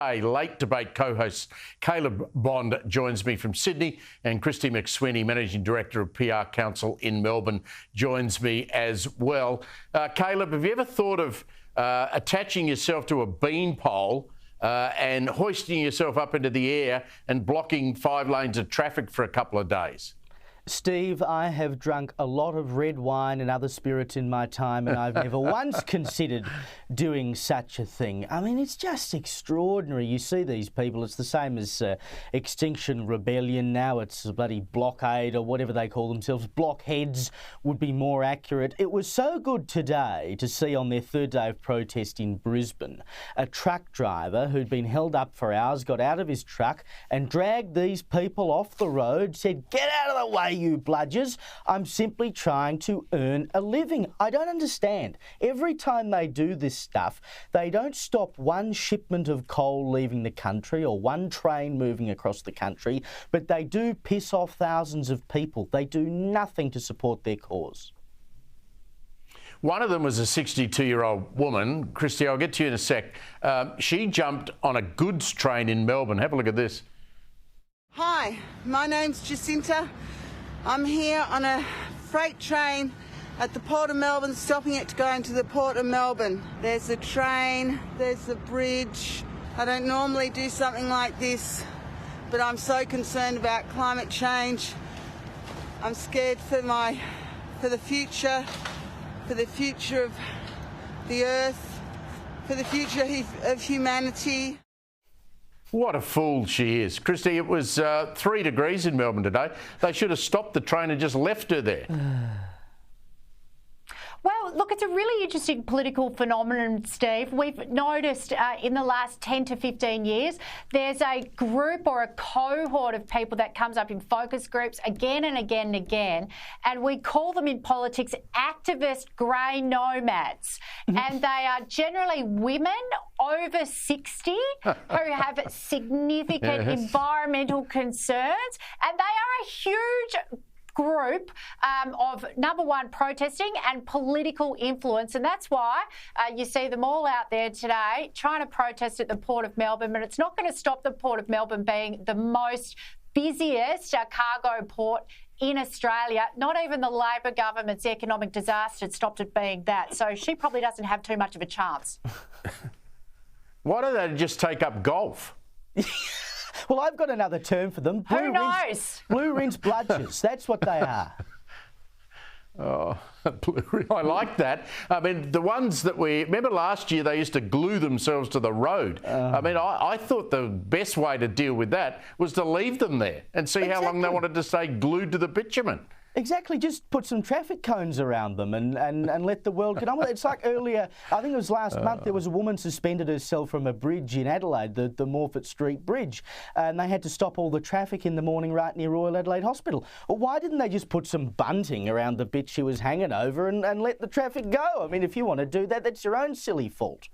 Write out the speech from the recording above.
Late Debate co-host Caleb Bond joins me from Sydney, and Christy McSweeney, Managing Director of PR Council in Melbourne, joins me as well. Caleb, have you ever thought of attaching yourself to a beanpole and hoisting yourself up into the air and blocking 5 lanes of traffic for a couple of days? Steve, I have drunk a lot of red wine and other spirits in my time, and I've never once considered doing such a thing. I mean, it's just extraordinary. You see these people, it's the same as Extinction Rebellion. Now it's a bloody blockade or whatever they call themselves. Blockheads would be more accurate. It was so good today to see on their third day of protest in Brisbane a truck driver who'd been held up for hours got out of his truck and dragged these people off the road, said, "Get out of the way, you bludgers. I'm simply trying to earn a living." I don't understand. Every time they do this stuff, they don't stop one shipment of coal leaving the country or one train moving across the country, but they do piss off thousands of people. They do nothing to support their cause. One of them was a 62-year-old woman. Christy, I'll get to you in a sec. She jumped on a goods train in Melbourne. Have a look at this. Hi, my name's Jacinta. I'm here on a freight train at the Port of Melbourne, stopping it to go into the Port of Melbourne. There's the train, there's the bridge. I don't normally do something like this, but I'm so concerned about climate change. I'm scared for the future of the Earth, for the future of humanity. What a fool she is. Christy, it was 3 degrees in Melbourne today. They should have stopped the train and just left her there. Well, look, it's a really interesting political phenomenon, Steve. We've noticed in the last 10 to 15 years, there's a group or a cohort of people that comes up in focus groups again and again and again, and we call them in politics activist grey nomads. And they are generally women over 60 who have significant environmental concerns, and they are a huge group of, number one, protesting and political influence, and that's why you see them all out there today trying to protest at the Port of Melbourne. But it's not going to stop the Port of Melbourne being the most busiest cargo port in Australia. Not even the Labor government's economic disaster had stopped it being that, so she probably doesn't have too much of a chance. Why don't they just take up golf? Well, I've got another term for them. Who knows? Blue rinse bludgers. That's what they are. Oh, I like that. I mean, the ones that remember last year, they used to glue themselves to the road. I mean, I thought the best way to deal with that was to leave them there and see how long they wanted to stay glued to the bitumen. Exactly, just put some traffic cones around them and let the world get on with it. It's like earlier, I think it was last month, there was a woman suspended herself from a bridge in Adelaide, the Morford Street Bridge, and they had to stop all the traffic in the morning right near Royal Adelaide Hospital. Well, why didn't they just put some bunting around the bit she was hanging over and let the traffic go? I mean, if you want to do that, that's your own silly fault.